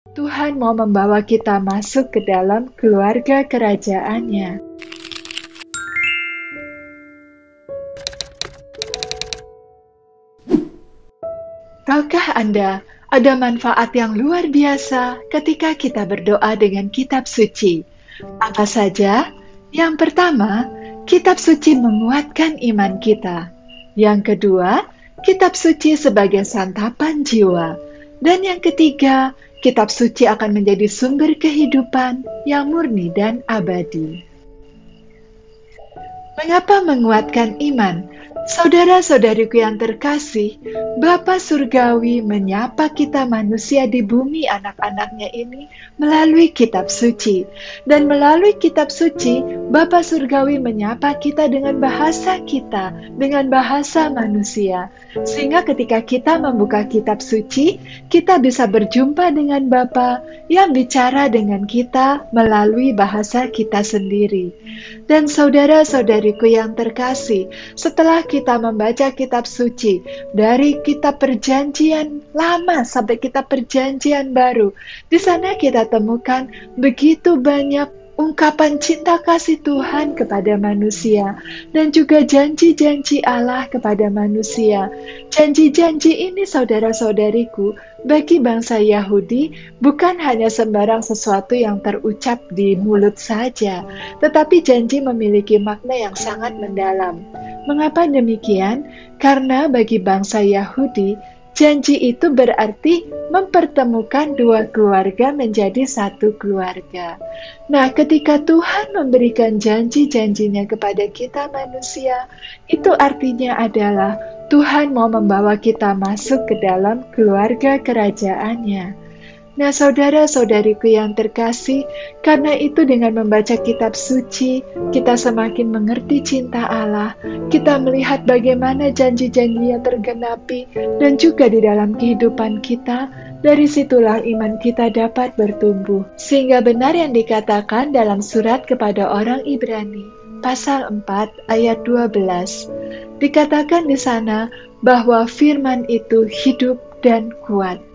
Tuhan mau membawa kita masuk ke dalam keluarga kerajaan-Nya. Tahukah Anda, ada manfaat yang luar biasa ketika kita berdoa dengan kitab suci. Apa saja? Yang pertama, kitab suci menguatkan iman kita. Yang kedua, kitab suci sebagai santapan jiwa. Dan yang ketiga, kitab suci akan menjadi sumber kehidupan yang murni dan abadi. Mengapa menguatkan iman? Saudara-saudariku yang terkasih, Bapa Surgawi menyapa kita manusia di bumi anak-anaknya ini melalui kitab suci. Dan melalui kitab suci, Bapa Surgawi menyapa kita dengan bahasa kita, dengan bahasa manusia. Sehingga ketika kita membuka kitab suci, kita bisa berjumpa dengan Bapa yang bicara dengan kita melalui bahasa kita sendiri. Dan saudara-saudariku yang terkasih, setelah kita membaca kitab suci, dari kitab perjanjian lama sampai kitab perjanjian baru, di sana kita temukan begitu banyak ungkapan cinta kasih Tuhan kepada manusia dan juga janji-janji Allah kepada manusia. Janji-janji ini, saudara-saudariku, bagi bangsa Yahudi bukan hanya sembarang sesuatu yang terucap di mulut saja, tetapi janji memiliki makna yang sangat mendalam. Mengapa demikian? Karena bagi bangsa Yahudi, janji itu berarti mempertemukan dua keluarga menjadi satu keluarga. Nah, ketika Tuhan memberikan janji-janjinya kepada kita manusia, itu artinya adalah Tuhan mau membawa kita masuk ke dalam keluarga kerajaan-Nya. Nah, saudara-saudariku yang terkasih, karena itu dengan membaca kitab suci, kita semakin mengerti cinta Allah, kita melihat bagaimana janji-janjinya tergenapi, dan juga di dalam kehidupan kita, dari situlah iman kita dapat bertumbuh. Sehingga benar yang dikatakan dalam surat kepada orang Ibrani, pasal 4 ayat 12. Dikatakan di sana bahwa firman itu hidup dan kuat.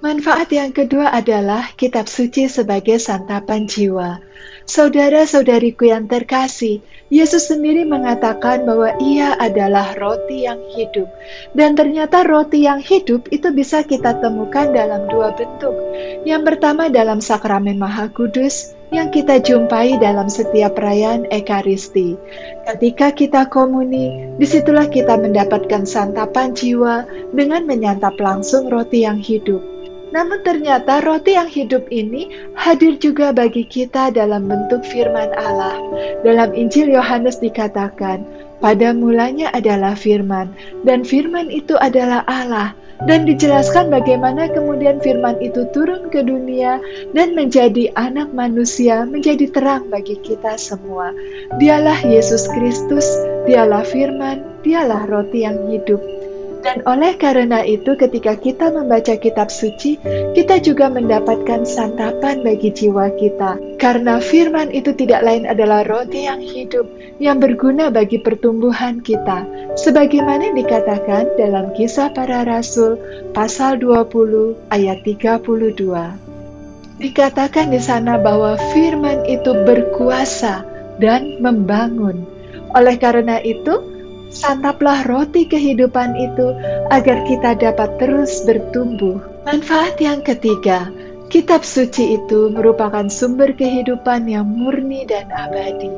Manfaat yang kedua adalah kitab suci sebagai santapan jiwa. Saudara-saudariku yang terkasih, Yesus sendiri mengatakan bahwa Ia adalah roti yang hidup. Dan ternyata roti yang hidup itu bisa kita temukan dalam dua bentuk. Yang pertama dalam sakramen Maha Kudus, yang kita jumpai dalam setiap perayaan Ekaristi. Ketika kita komuni, disitulah kita mendapatkan santapan jiwa dengan menyantap langsung roti yang hidup. Namun ternyata roti yang hidup ini hadir juga bagi kita dalam bentuk firman Allah. Dalam Injil Yohanes dikatakan, pada mulanya adalah firman, dan firman itu adalah Allah. Dan dijelaskan bagaimana kemudian firman itu turun ke dunia dan menjadi anak manusia, menjadi terang bagi kita semua. Dialah Yesus Kristus, dialah firman, dialah roti yang hidup. Dan oleh karena itu ketika kita membaca kitab suci, kita juga mendapatkan santapan bagi jiwa kita. Karena firman itu tidak lain adalah roti yang hidup, yang berguna bagi pertumbuhan kita. Sebagaimana dikatakan dalam Kisah Para Rasul, pasal 20 ayat 32. Dikatakan di sana bahwa firman itu berkuasa dan membangun. Oleh karena itu, santaplah roti kehidupan itu agar kita dapat terus bertumbuh. Manfaat yang ketiga, kitab suci itu merupakan sumber kehidupan yang murni dan abadi.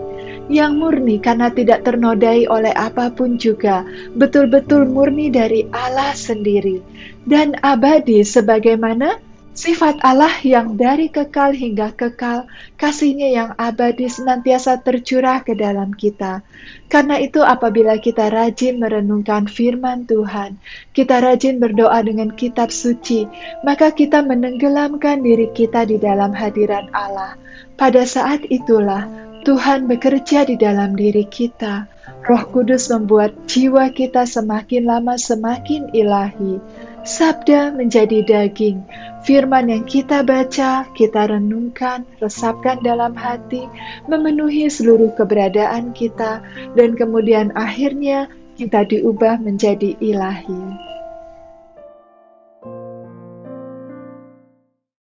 Yang murni karena tidak ternodai oleh apapun juga, betul-betul murni dari Allah sendiri. Dan abadi sebagaimana sifat Allah yang dari kekal hingga kekal, kasih-Nya yang abadi senantiasa tercurah ke dalam kita. Karena itu apabila kita rajin merenungkan firman Tuhan, kita rajin berdoa dengan kitab suci, maka kita menenggelamkan diri kita di dalam hadirat Allah. Pada saat itulah Tuhan bekerja di dalam diri kita. Roh Kudus membuat jiwa kita semakin lama semakin ilahi. Sabda menjadi daging, firman yang kita baca, kita renungkan, resapkan dalam hati, memenuhi seluruh keberadaan kita, dan kemudian akhirnya kita diubah menjadi ilahi.